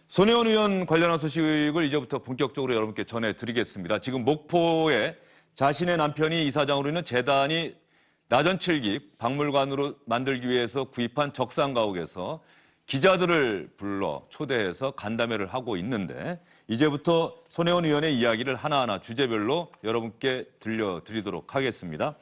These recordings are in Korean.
손혜원 의원 관련한 소식을 이제부터 본격적으로 여러분께 전해드리겠습니다. 지금 목포에 자신의 남편이 이사장으로 있는 재단이 나전칠기 박물관으로 만들기 위해서 구입한 적산가옥에서 기자들을 불러 초대해서 간담회를 하고 있는데 이제부터 손혜원 의원의 이야기를 하나하나 주제별로 여러분께 들려드리도록 하겠습니다.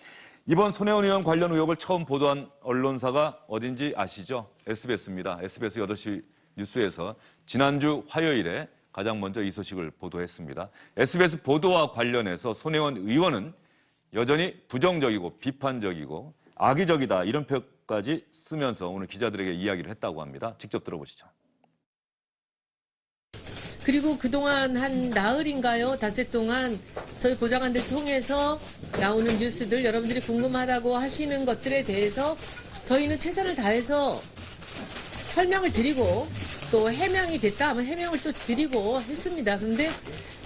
이번 손혜원 의원 관련 의혹을 처음 보도한 언론사가 어딘지 아시죠? SBS입니다. SBS 8시 뉴스에서 지난주 화요일에 가장 먼저 이 소식을 보도했습니다. SBS 보도와 관련해서 손혜원 의원은 여전히 부정적이고 비판적이고 악의적이다 이런 표현까지 쓰면서 오늘 기자들에게 이야기를 했다고 합니다. 직접 들어보시죠. 그리고 그동안 한 나흘인가요? 닷새 동안 저희 보좌관들 통해서 나오는 뉴스들 여러분들이 궁금하다고 하시는 것들에 대해서 저희는 최선을 다해서 설명을 드리고 또 해명이 됐다 하면 해명을 또 드리고 했습니다. 그런데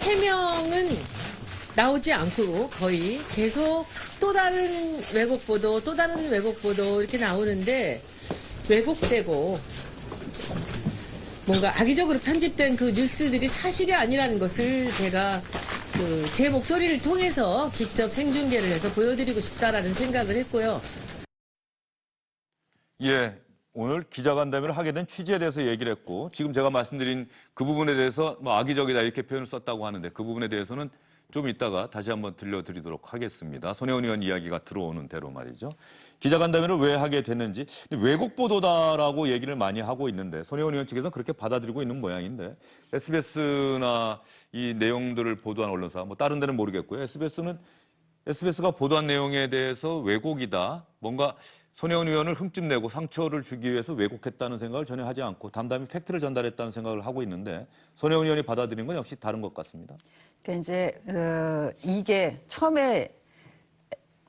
해명은 나오지 않고 거의 계속 또 다른 왜곡 보도 이렇게 나오는데 왜곡되고 뭔가 악의적으로 편집된 그 뉴스들이 사실이 아니라는 것을 제가 제 목소리를 통해서 직접 생중계를 해서 보여드리고 싶다라는 생각을 했고요. 예, 오늘 기자간담회를 하게 된 취지에 대해서 얘기를 했고 지금 제가 말씀드린 그 부분에 대해서 악의적이다 이렇게 표현을 썼다고 하는데 그 부분에 대해서는 좀 이따가 다시 한번 들려드리도록 하겠습니다. 손혜원 의원 이야기가 들어오는 대로 말이죠. 기자간담회를 왜 하게 됐는지 왜곡 보도다라고 얘기를 많이 하고 있는데 손혜원 의원 측에서는 그렇게 받아들이고 있는 모양인데 SBS나 이 내용들을 보도한 언론사 다른 데는 모르겠고요. SBS가 보도한 내용에 대해서 왜곡이다. 뭔가 손혜원 의원을 흠집내고 상처를 주기 위해서 왜곡했다는 생각을 전혀 하지 않고 담담히 팩트를 전달했다는 생각을 하고 있는데 손혜원 의원이 받아들인 건 역시 다른 것 같습니다. 그러니까 이제 이게 처음에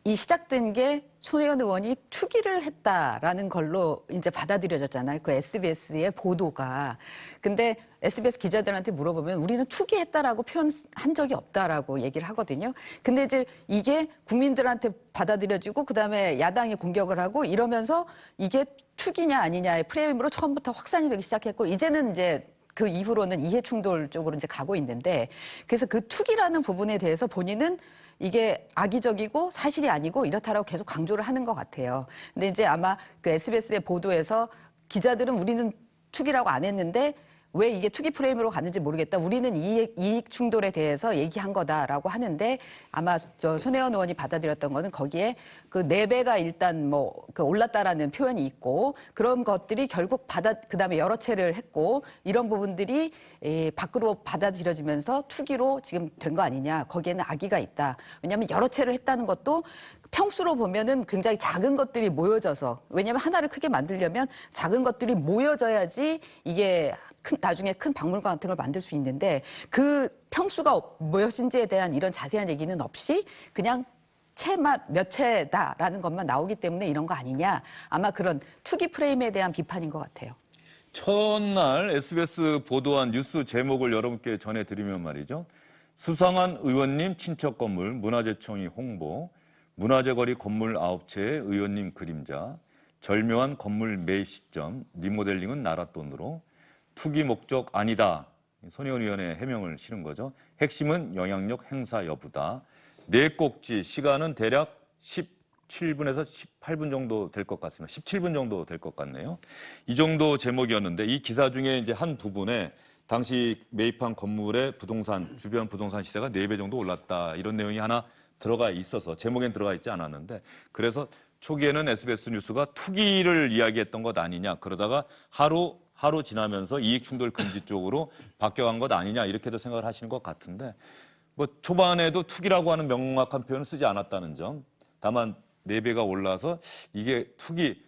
이 시작된 게 손혜원 의원이 투기를 했다라는 걸로 이제 받아들여졌잖아요. 그 SBS의 보도가. 근데 SBS 기자들한테 물어보면 우리는 투기했다라고 표현한 적이 없다라고 얘기를 하거든요. 근데 이제 이게 국민들한테 받아들여지고 그다음에 야당이 공격을 하고 이러면서 이게 투기냐 아니냐의 프레임으로 처음부터 확산이 되기 시작했고 이제는 이제 그 이후로는 이해 충돌 쪽으로 이제 가고 있는데 그래서 그 투기라는 부분에 대해서 본인은 이게 악의적이고 사실이 아니고 이렇다라고 계속 강조를 하는 것 같아요. 근데 이제 아마 그 SBS의 보도에서 기자들은 우리는 투기라고 안 했는데 왜 이게 투기 프레임으로 갔는지 모르겠다. 우리는 이익 충돌에 대해서 얘기한 거다라고 하는데 아마 손혜원 의원이 받아들였던 거는 거기에 그 4배가 일단 그 올랐다라는 표현이 있고 그런 것들이 결국 그다음에 여러 채를 했고 이런 부분들이 밖으로 받아들여지면서 투기로 지금 된 거 아니냐. 거기에는 악의가 있다. 왜냐하면 여러 채를 했다는 것도 평수로 보면은 굉장히 작은 것들이 모여져서 왜냐하면 하나를 크게 만들려면 작은 것들이 모여져야지 이게 나중에 큰 박물관 같은 걸 만들 수 있는데 그 평수가 무엇인지에 대한 이런 자세한 얘기는 없이 그냥 채만 몇 채다라는 것만 나오기 때문에 이런 거 아니냐. 아마 그런 투기 프레임에 대한 비판인 것 같아요. 첫날 SBS 보도한 뉴스 제목을 여러분께 전해드리면 말이죠. 수상한 의원님 친척 건물 문화재청이 홍보, 문화재거리 건물 9채의 의원님 그림자, 절묘한 건물 매입 시점, 리모델링은 나라 돈으로, 투기 목적 아니다. 손혜원 의원의 해명을 실은 거죠. 핵심은 영향력 행사 여부다. 네 꼭지 시간은 대략 17분에서 18분 정도 될 것 같습니다. 17분 정도 될 것 같네요. 이 정도 제목이었는데 이 기사 중에 이제 한 부분에 당시 매입한 건물의 주변 부동산 시세가 4배 정도 올랐다. 이런 내용이 하나 들어가 있어서 제목엔 들어가 있지 않았는데 그래서 초기에는 SBS 뉴스가 투기를 이야기했던 것 아니냐. 그러다가 하루 지나면서 이익충돌 금지 쪽으로 바뀌어간 것 아니냐 이렇게도 생각을 하시는 것 같은데 초반에도 투기라고 하는 명확한 표현을 쓰지 않았다는 점. 다만 4배가 올라서 이게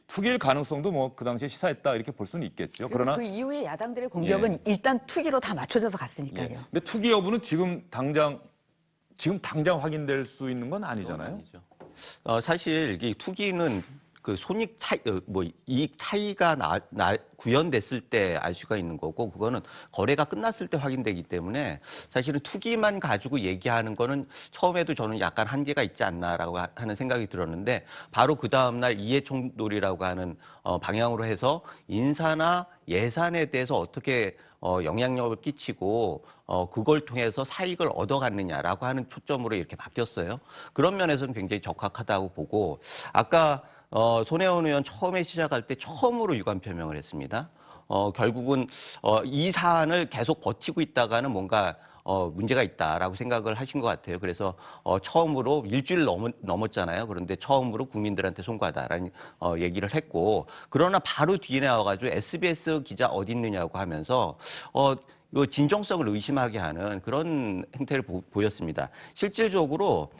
투기일 가능성도 그 당시에 시사했다 이렇게 볼 수는 있겠죠. 그러나 그 이후에 야당들의 공격은 일단 투기로 다 맞춰져서 갔으니까요. 예. 근데 투기 여부는 지금 당장 확인될 수 있는 건 아니잖아요. 사실 이 투기는 그 손익 차이, 이익 차이가 구현됐을 때 알 수가 있는 거고, 그거는 거래가 끝났을 때 확인되기 때문에 사실은 투기만 가지고 얘기하는 거는 처음에도 저는 약간 한계가 있지 않나라고 하는 생각이 들었는데, 바로 그 다음날 이해충돌이라고 하는 방향으로 해서 인사나 예산에 대해서 어떻게 영향력을 끼치고 그걸 통해서 사익을 얻어갔느냐라고 하는 초점으로 이렇게 바뀌었어요. 그런 면에서는 굉장히 적합하다고 보고, 아까 손혜원 의원 처음에 시작할 때 처음으로 유감 표명을 했습니다. 결국은 이 사안을 계속 버티고 있다가는 뭔가 문제가 있다라고 생각을 하신 것 같아요. 그래서 처음으로 일주일 넘었잖아요. 그런데 처음으로 국민들한테 송구하다라는 얘기를 했고, 그러나 바로 뒤에 나와가지고 SBS 기자 어디 있느냐고 하면서 이 진정성을 의심하게 하는 그런 행태를 보였습니다. 실질적으로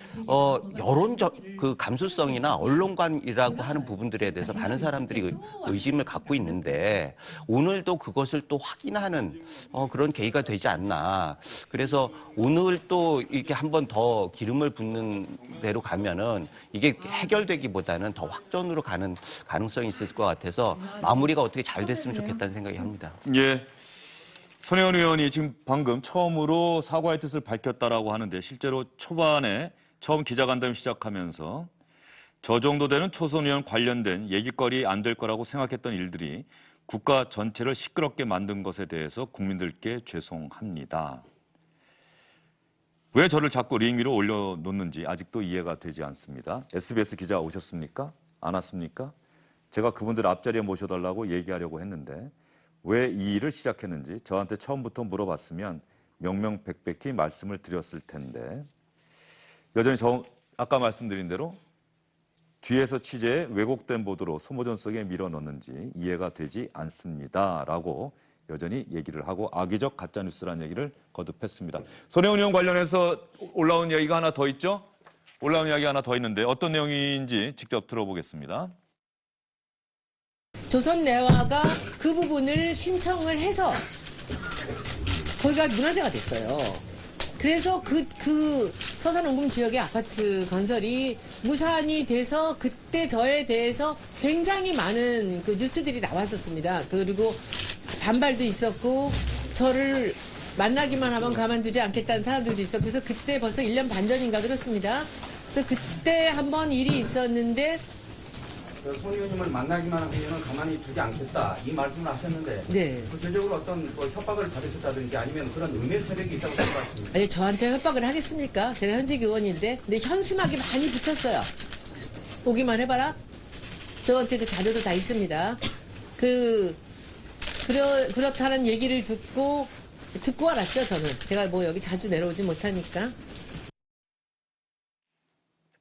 그 감수성이나 언론관이라고 하는 부분들에 대해서 많은 사람들이 의심을 갖고 있는데, 오늘도 그것을 또 확인하는 그런 계기가 되지 않나. 그래서 오늘 또 이렇게 한 번 더 기름을 붓는 대로 가면은 이게 해결되기보다는 더 확전으로 가는 가능성이 있을 것 같아서 마무리가 어떻게 잘 됐으면 좋겠다는 생각이 합니다. 예. 손혜원 의원이 지금 방금 처음으로 사과의 뜻을 밝혔다라고 하는데, 실제로 초반에 처음 기자간담회 시작하면서 저 정도 되는 초선 의원 관련된 얘기거리 안 될 거라고 생각했던 일들이 국가 전체를 시끄럽게 만든 것에 대해서 국민들께 죄송합니다. 왜 저를 자꾸 링 위로 올려놓는지 아직도 이해가 되지 않습니다. SBS 기자 오셨습니까? 안 왔습니까? 제가 그분들 앞자리에 모셔달라고 얘기하려고 했는데 왜 이 일을 시작했는지 저한테 처음부터 물어봤으면 명명백백히 말씀을 드렸을 텐데, 여전히 아까 말씀드린 대로 뒤에서 취재해 왜곡된 보도로 소모전 속에 밀어넣는지 이해가 되지 않습니다라고 여전히 얘기를 하고 악의적 가짜뉴스라는 얘기를 거듭했습니다. 손혜원 의원 관련해서 올라온 이야기가 하나 더 있죠? 올라온 이야기 하나 더 있는데 어떤 내용인지 직접 들어보겠습니다. 조선내화가 그 부분을 신청을 해서 거기가 문화재가 됐어요. 그래서 그 서산원금 지역의 아파트 건설이 무산이 돼서 그때 저에 대해서 굉장히 많은 그 뉴스들이 나왔었습니다. 그리고 반발도 있었고 저를 만나기만 하면 가만두지 않겠다는 사람들도 있었고, 그래서 그때 벌써 1년 반 전인가 그렇습니다. 그래서 그때 한번 일이 있었는데 손 의원님을 만나기만 하면 가만히 두지 않겠다 이 말씀을 하셨는데, 네. 구체적으로 어떤 협박을 받으셨다든지 아니면 그런 음해 세력이 있다고 생각하십니까? 아니 저한테 협박을 하겠습니까? 제가 현직 의원인데. 근데 현수막이 많이 붙었어요. 보기만 해봐라. 저한테 그 자료도 다 있습니다. 그렇다는 얘기를 듣고 알았죠, 저는. 제가 뭐 여기 자주 내려오지 못하니까.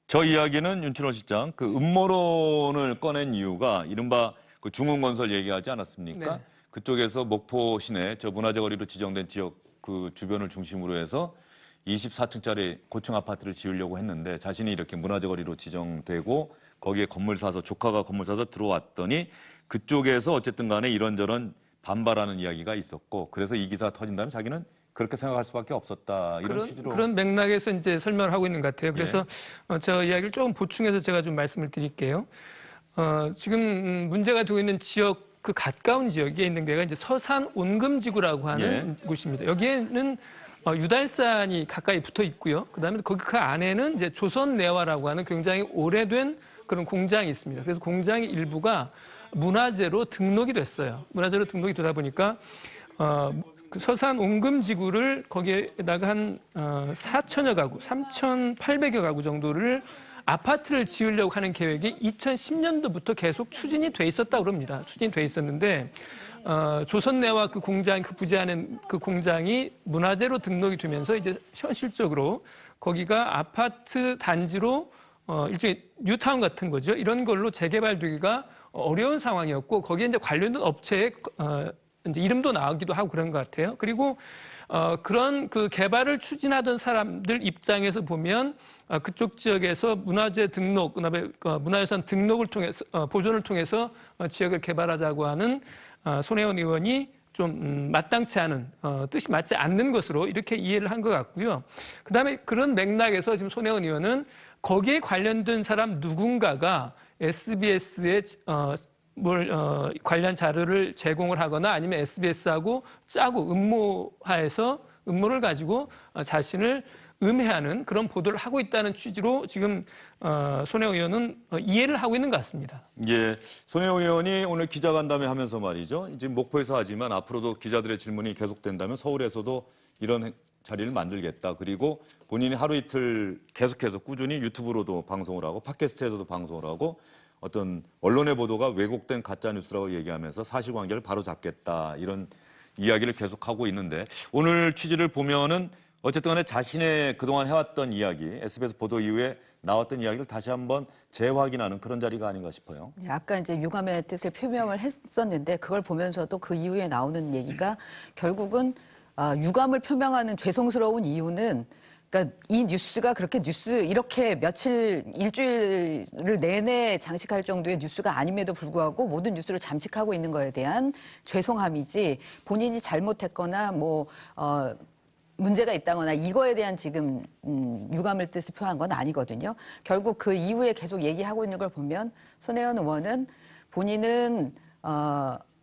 저 이야기는 윤춘호 실장, 그 음모론을 꺼낸 이유가 이른바 그 중흥건설 얘기하지 않았습니까? 네. 그쪽에서 목포 시내 저 문화재 거리로 지정된 지역 그 주변을 중심으로 해서 24층짜리 고층 아파트를 지으려고 했는데, 자신이 이렇게 문화재 거리로 지정되고 거기에 건물 사서, 조카가 건물 사서 들어왔더니 그쪽에서 어쨌든 간에 이런저런 반발하는 이야기가 있었고, 그래서 이 기사가 터진다면 자기는 그렇게 생각할 수밖에 없었다. 이런 취지로. 그런 맥락에서 이제 설명을 하고 있는 것 같아요. 그래서 저 이야기를 조금 보충해서 제가 좀 말씀을 드릴게요. 지금 문제가 되고 있는 지역, 그 가까운 지역에 있는 데가 이제 서산 온금지구라고 하는 곳입니다. 여기에는 유달산이 가까이 붙어 있고요. 그다음에 거기 그 안에는 이제 조선내화라고 하는 굉장히 오래된 그런 공장이 있습니다. 그래서 공장의 일부가 문화재로 등록이 됐어요. 문화재로 등록이 되다 보니까 그 서산 온금지구를 거기에다가 한 4천여 가구, 3,800여 가구 정도를 아파트를 지으려고 하는 계획이 2010년도부터 계속 추진이 돼 있었다고 그럽니다. 추진이 돼 있었는데 조선내화 그 공장, 그 부지 안에 그 공장이 문화재로 등록이 되면서 이제 현실적으로 거기가 아파트 단지로 일종의 뉴타운 같은 거죠. 이런 걸로 재개발되기가 어려운 상황이었고, 거기에 이제 관련된 업체의 이제 이름도 나오기도 하고 그런 것 같아요. 그리고 그런 그 개발을 추진하던 사람들 입장에서 보면 그쪽 지역에서 문화재 등록, 그다음에 문화유산 등록을 통해서 보존을 통해서 지역을 개발하자고 하는 손혜원 의원이 좀 마땅치 않은 뜻이 맞지 않는 것으로 이렇게 이해를 한 것 같고요. 그다음에 그런 맥락에서 지금 손혜원 의원은 거기에 관련된 사람 누군가가 SBS에 관련 자료를 제공을 하거나 아니면 SBS하고 짜고 음모하에서 음모를 가지고 자신을 음해하는 그런 보도를 하고 있다는 취지로 지금 손혜원 의원은 이해를 하고 있는 것 같습니다. 예, 손혜원 의원이 오늘 기자간담회 하면서 말이죠. 지금 목포에서 하지만 앞으로도 기자들의 질문이 계속된다면 서울에서도 이런 자리를 만들겠다. 그리고 본인이 하루 이틀 계속해서 꾸준히 유튜브로도 방송을 하고 팟캐스트에서도 방송을 하고 어떤 언론의 보도가 왜곡된 가짜뉴스라고 얘기하면서 사실관계를 바로잡겠다. 이런 이야기를 계속하고 있는데 오늘 취지를 보면은 어쨌든 간에 자신의 그동안 해왔던 이야기, SBS 보도 이후에 나왔던 이야기를 다시 한번 재확인하는 그런 자리가 아닌가 싶어요. 아까 이제 유감의 뜻을 표명을 했었는데 그걸 보면서도 그 이후에 나오는 얘기가 결국은 유감을 표명하는 죄송스러운 이유는 그러니까 이 뉴스가 그렇게 이렇게 일주일을 내내 장식할 정도의 뉴스가 아님에도 불구하고 모든 뉴스를 잠식하고 있는 거에 대한 죄송함이지 본인이 잘못했거나 문제가 있다거나 이거에 대한 지금 유감의 뜻을 표한 건 아니거든요. 결국 그 이후에 계속 얘기하고 있는 걸 보면 손혜원 의원은 본인은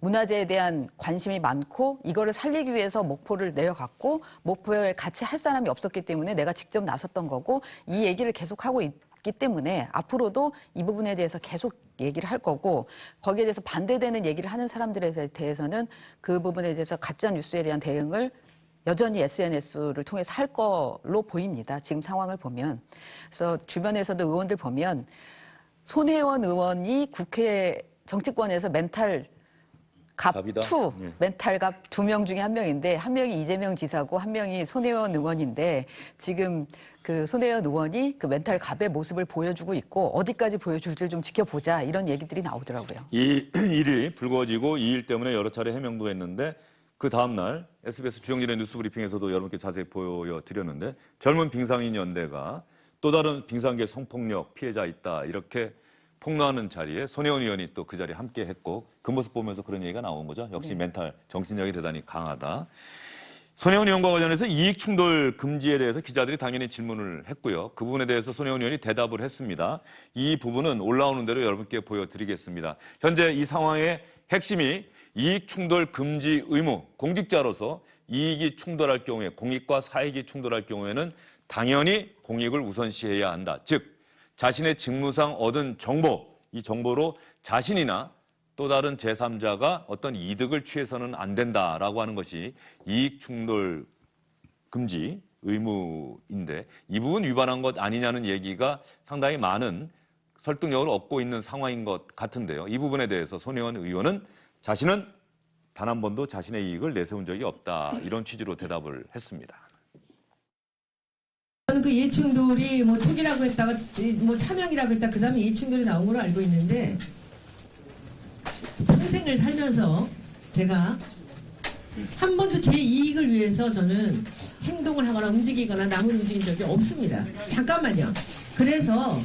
문화재에 대한 관심이 많고 이거를 살리기 위해서 목포를 내려갔고 목포에 같이 할 사람이 없었기 때문에 내가 직접 나섰던 거고 이 얘기를 계속하고 있기 때문에 앞으로도 이 부분에 대해서 계속 얘기를 할 거고 거기에 대해서 반대되는 얘기를 하는 사람들에 대해서는 그 부분에 대해서 가짜 뉴스에 대한 대응을 여전히 SNS를 통해서 할 걸로 보입니다. 지금 상황을 보면. 그래서 주변에서도 의원들 보면 손혜원 의원이 국회 정치권에서 멘탈 갑이다. 예. 멘탈갑 2명 중에 1명인데 한 명이 이재명 지사고 한 명이 손혜원 의원인데 지금 그 손혜원 의원이 그 멘탈갑의 모습을 보여주고 있고 어디까지 보여줄지 좀 지켜보자 이런 얘기들이 나오더라고요. 이 일이 불거지고 이 일 때문에 여러 차례 해명도 했는데 그 다음 날 SBS 주영진의 뉴스브리핑에서도 여러분께 자세히 보여드렸는데 젊은 빙상인 연대가 또 다른 빙상계 성폭력 피해자 있다 이렇게 폭로하는 자리에 손혜원 의원이 또 그 자리에 함께했고 그 모습 보면서 그런 얘기가 나온 거죠. 역시 멘탈 정신력이 대단히 강하다. 손혜원 의원과 관련해서 이익충돌 금지에 대해서 기자들이 당연히 질문을 했고요. 그 부분에 대해서 손혜원 의원이 대답을 했습니다. 이 부분은 올라오는 대로 여러분께 보여드리겠습니다. 현재 이 상황의 핵심이 이익충돌 금지 의무, 공직자로서 이익이 충돌할 경우에 공익과 사익이 충돌할 경우에는 당연히 공익을 우선시해야 한다. 즉 자신의 직무상 얻은 정보, 이 정보로 자신이나 또 다른 제3자가 어떤 이득을 취해서는 안 된다라고 하는 것이 이익충돌 금지 의무인데 이 부분 위반한 것 아니냐는 얘기가 상당히 많은 설득력을 얻고 있는 상황인 것 같은데요. 이 부분에 대해서 손혜원 의원은 자신은 단 한 번도 자신의 이익을 내세운 적이 없다. 이런 취지로 대답을 했습니다. 저는 그 이해충돌이 뭐 투기라고 했다가 뭐 차명이라고 했다 그다음에 이해충돌이 나온 걸로 알고 있는데 평생을 살면서 제가 한 번도 제 이익을 위해서 저는 행동을 하거나 움직이거나 남을 움직인 적이 없습니다. 잠깐만요. 그래서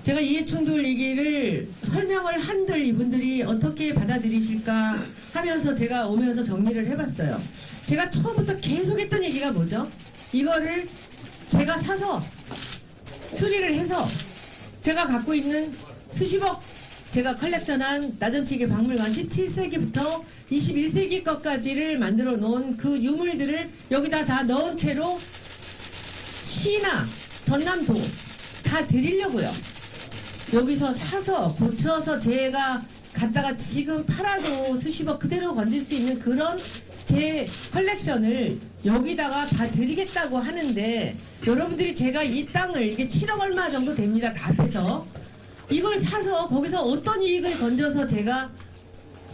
제가 이해충돌 얘기를 설명을 한들 이분들이 어떻게 받아들이실까 하면서 제가 오면서 정리를 해봤어요. 제가 처음부터 계속 했던 얘기가 뭐죠? 이거를 제가 사서 수리를 해서 제가 갖고 있는 수십억 제가 컬렉션한 나전치기 박물관 17세기부터 21세기 것까지를 만들어 놓은 그 유물들을 여기다 다 넣은 채로 시나 전남도 다 드리려고요. 여기서 사서 고쳐서 제가 갖다가 지금 팔아도 수십억 그대로 건질 수 있는 그런 제 컬렉션을 여기다가 다 드리겠다고 하는데 여러분들이 제가 이 땅을 이게 7억 얼마 정도 됩니다. 다 합해서 이걸 사서 거기서 어떤 이익을 건져서 제가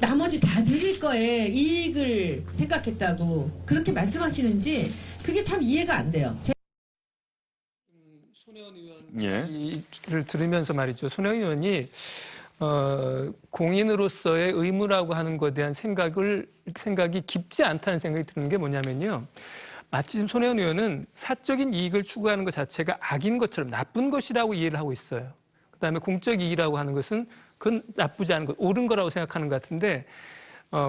나머지 다 드릴 거에 이익을 생각했다고 그렇게 말씀하시는지 그게 참 이해가 안 돼요. 손혜원 예. 의원을 들으면서 말이죠. 손혜원 의원이 공인으로서의 의무라고 하는 것에 대한 생각이 깊지 않다는 생각이 드는 게 뭐냐면요. 마치 지금 손혜원 의원은 사적인 이익을 추구하는 것 자체가 악인 것처럼 나쁜 것이라고 이해를 하고 있어요. 그다음에 공적 이익이라고 하는 것은 그건 나쁘지 않은 것, 옳은 거라고 생각하는 것 같은데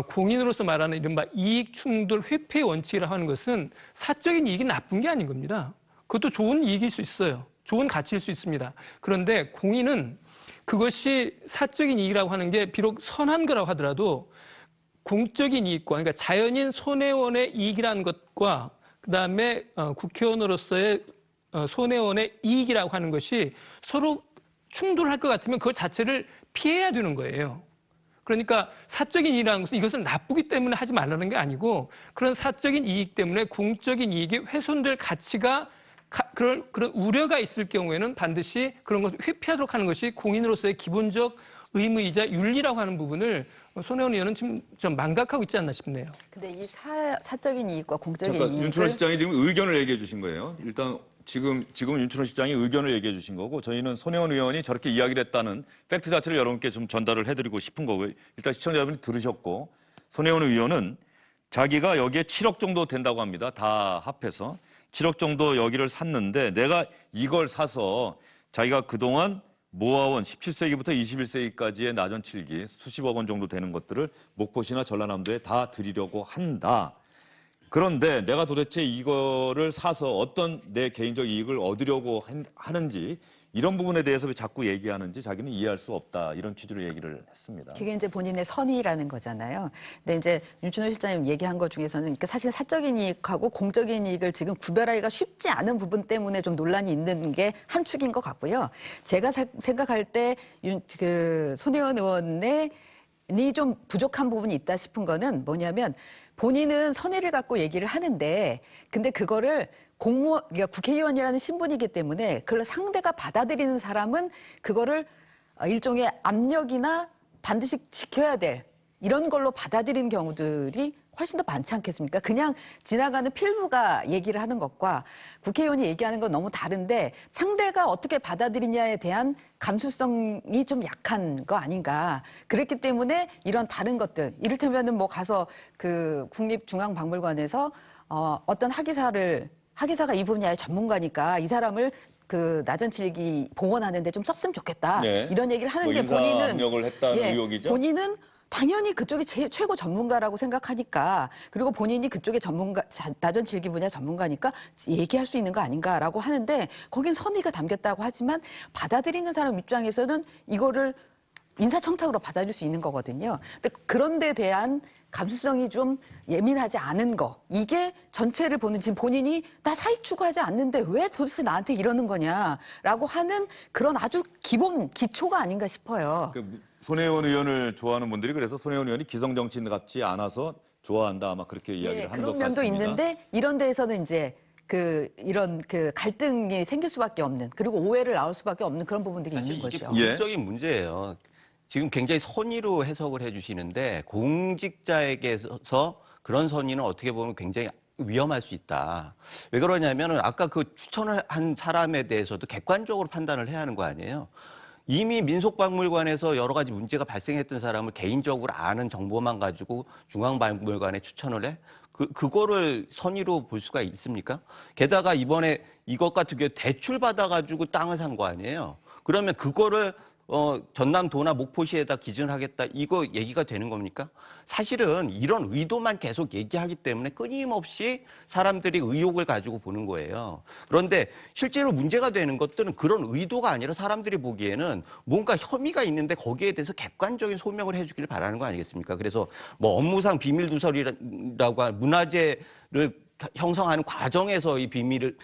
공인으로서 말하는 이른바 이익 충돌 회피의 원칙이라고 하는 것은 사적인 이익이 나쁜 게 아닌 겁니다. 그것도 좋은 이익일 수 있어요. 좋은 가치일 수 있습니다. 그런데 공인은 그것이 사적인 이익이라고 하는 게 비록 선한 거라고 하더라도 공적인 이익과 그러니까 자연인 손혜원의 이익이라는 것과 그다음에 국회의원으로서의 손혜원의 이익이라고 하는 것이 서로 충돌할 것 같으면 그것 자체를 피해야 되는 거예요. 그러니까 사적인 이익이라는 것은 이것을 나쁘기 때문에 하지 말라는 게 아니고 그런 사적인 이익 때문에 공적인 이익이 훼손될 가치가 그런 우려가 있을 경우에는 반드시 그런 것을 회피하도록 하는 것이 공인으로서의 기본적 의무이자 윤리라고 하는 부분을 손혜원 의원은 지금 좀 망각하고 있지 않나 싶네요. 근데 이 사적인 이익과 공적인 잠깐 이익을 윤춘호 실장이 지금 의견을 얘기해 주신 거예요. 일단 지금 윤춘호 실장이 의견을 얘기해 주신 거고 저희는 손혜원 의원이 저렇게 이야기를 했다는 팩트 자체를 여러분께 좀 전달을 해드리고 싶은 거고요. 일단 시청자 여러분이 들으셨고 손혜원 의원은 자기가 여기에 7억 정도 된다고 합니다. 다 합해서 7억 정도 여기를 샀는데 내가 이걸 사서 자기가 그동안 모아온 17세기부터 21세기까지의 나전칠기 수십억 원 정도 되는 것들을 목포시나 전라남도에 다 드리려고 한다. 그런데 내가 도대체 이거를 사서 어떤 내 개인적 이익을 얻으려고 하는지 이런 부분에 대해서 왜 자꾸 얘기하는지 자기는 이해할 수 없다. 이런 취지로 얘기를 했습니다. 그게 이제 본인의 선의라는 거잖아요. 근데 이제 윤춘호 실장님 얘기한 것 중에서는 그러니까 사실 사적인 이익하고 공적인 이익을 지금 구별하기가 쉽지 않은 부분 때문에 좀 논란이 있는 게 한 축인 것 같고요. 제가 생각할 때 손혜원 의원의 좀 부족한 부분이 있다 싶은 거는 뭐냐면 본인은 선의를 갖고 얘기를 하는데 근데 그거를 그러니까 국회의원이라는 신분이기 때문에 그걸 상대가 받아들이는 사람은 그거를 일종의 압력이나 반드시 지켜야 될 이런 걸로 받아들이는 경우들이 훨씬 더 많지 않겠습니까? 그냥 지나가는 필부가 얘기를 하는 것과 국회의원이 얘기하는 건 너무 다른데 상대가 어떻게 받아들이냐에 대한 감수성이 좀 약한 거 아닌가. 그랬기 때문에 이런 다른 것들, 이를테면은 뭐 가서 그 국립중앙박물관에서 어떤 학예사가 이 분야의 전문가니까 이 사람을 그 나전칠기 복원하는데 좀 썼으면 좋겠다. 네. 이런 얘기를 하는 뭐 게 본인은 인사압력을 했다는 의혹이죠? 본인은 당연히 그쪽이 최고 전문가라고 생각하니까 그리고 본인이 그쪽의 나전칠기 분야 전문가니까 얘기할 수 있는 거 아닌가라고 하는데 거긴 선의가 담겼다고 하지만 받아들이는 사람 입장에서는 이거를 인사청탁으로 받아들일 수 있는 거거든요. 근데 그런 데 대한 감수성이 좀 예민하지 않은 거. 이게 전체를 보는 지금 본인이 나 사익 추구하지 않는데 왜 도대체 나한테 이러는 거냐라고 하는 그런 아주 기초가 아닌가 싶어요. 손혜원 의원을 좋아하는 분들이 그래서 손혜원 의원이 기성 정치인 같지 않아서 좋아한다 아마 그렇게 이야기를 하는 것 그런 면도 같습니다. 있는데 이런 데에서는 이제 이런 갈등이 생길 수밖에 없는 그리고 오해를 나올 수밖에 없는 그런 부분들이 사실 있는 이게 거죠. 본질적인 문제예요. 지금 굉장히 선의로 해석을 해주시는데 공직자에게서 그런 선의는 어떻게 보면 굉장히 위험할 수 있다. 왜 그러냐면 아까 그 추천을 한 사람에 대해서도 객관적으로 판단을 해야 하는 거 아니에요. 이미 민속박물관에서 여러 가지 문제가 발생했던 사람을 개인적으로 아는 정보만 가지고 중앙박물관에 추천을 해? 그거를 선의로 볼 수가 있습니까? 게다가 이번에 이것 같은 경우에 대출 받아가지고 땅을 산 거 아니에요. 그러면 그거를 전남도나 목포시에다 기증하겠다 이거 얘기가 되는 겁니까? 사실은 이런 의도만 계속 얘기하기 때문에 끊임없이 사람들이 의혹을 가지고 보는 거예요. 그런데 실제로 문제가 되는 것들은 그런 의도가 아니라 사람들이 보기에는 뭔가 혐의가 있는데 거기에 대해서 객관적인 소명을 해주기를 바라는 거 아니겠습니까? 그래서 뭐 업무상 비밀누설이라고 하는 문화재를 형성하는 과정에서 이 비밀을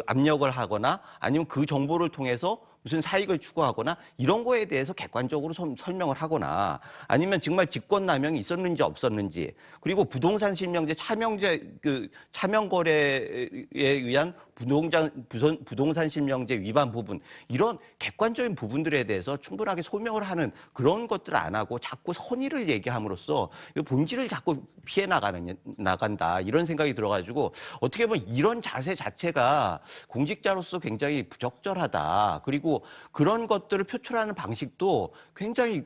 압력을 하거나 아니면 그 정보를 통해서 무슨 사익을 추구하거나 이런 거에 대해서 객관적으로 설명을 하거나 아니면 정말 직권남용이 있었는지 없었는지 그리고 부동산 실명제 차명 거래에 의한 부동산 실명제 위반 부분 이런 객관적인 부분들에 대해서 충분하게 소명을 하는 그런 것들을 안 하고 자꾸 선의를 얘기함으로써 본질을 자꾸 피해 나간다 이런 생각이 들어가지고 어떻게 보면 이런 자세 자체가 공직자로서 굉장히 부적절하다. 그리고 그런 것들을 표출하는 방식도 굉장히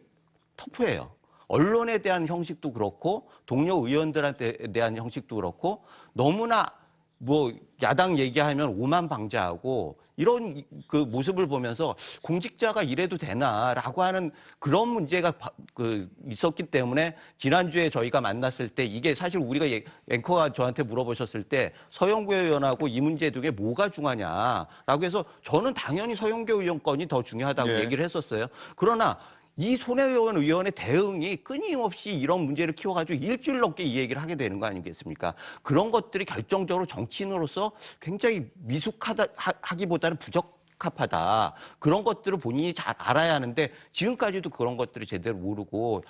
터프해요. 언론에 대한 형식도 그렇고 동료 의원들한테 대한 형식도 그렇고 너무나 뭐 야당 얘기하면 오만 방자하고 이런 그 모습을 보면서 공직자가 이래도 되나라고 하는 그런 문제가 있었기 때문에 지난주에 저희가 만났을 때 이게 사실 우리가 앵커가 저한테 물어보셨을 때 서영교 의원하고 이 문제 중에 뭐가 중요하냐라고 해서 저는 당연히 서영교 의원 건이 더 중요하다고 네. 얘기를 했었어요. 그러나 이 손혜원 의원의 대응이 끊임없이 이런 문제를 키워가지고 일주일 넘게 이 얘기를 하게 되는 거 아니겠습니까? 그런 것들이 결정적으로 정치인으로서 굉장히 하기보다는 부적합하다. 그런 것들을 본인이 잘 알아야 하는데 지금까지도 그런 것들을 제대로 모르고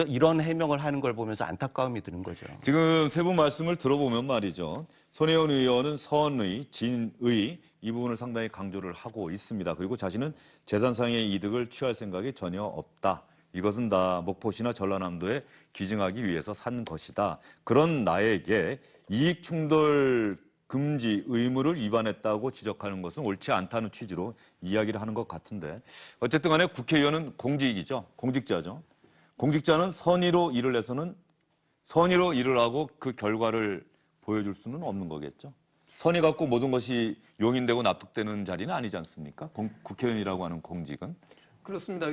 이런 해명을 하는 걸 보면서 안타까움이 드는 거죠. 지금 세 분 말씀을 들어보면 말이죠. 손혜원 의원은 선의, 진의 이 부분을 상당히 강조를 하고 있습니다. 그리고 자신은 재산상의 이득을 취할 생각이 전혀 없다. 이것은 다 목포시나 전라남도에 기증하기 위해서 산 것이다. 그런 나에게 이익 충돌 금지 의무를 위반했다고 지적하는 것은 옳지 않다는 취지로 이야기를 하는 것 같은데 어쨌든 간에 국회의원은 공직이죠. 공직자죠. 공직자는 선의로 일을 해서는 선의로 일을 하고 그 결과를 보여줄 수는 없는 거겠죠. 선의 갖고 모든 것이 용인되고 납득되는 자리는 아니지 않습니까? 국회의원이라고 하는 공직은. 그렇습니다.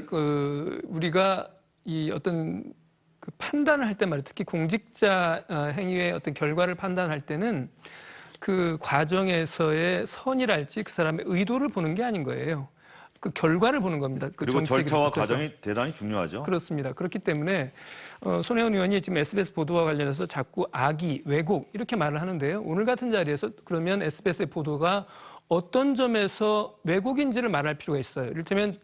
우리가 이 어떤 그 판단을 할 때 말이에요. 특히 공직자 행위의 어떤 결과를 판단할 때는 그 과정에서의 선이랄지 그 사람의 의도를 보는 게 아닌 거예요. 그 결과를 보는 겁니다. 그 그리고 정책에 절차와 붙어서. 과정이 대단히 중요하죠. 그렇습니다. 그렇기 때문에 손혜원 의원이 지금 SBS 보도와 관련해서 자꾸 악의, 왜곡 이렇게 말을 하는데요. 오늘 같은 자리에서 그러면 SBS의 보도가 어떤 점에서 왜곡인지를 말할 필요가 있어요. 이를테면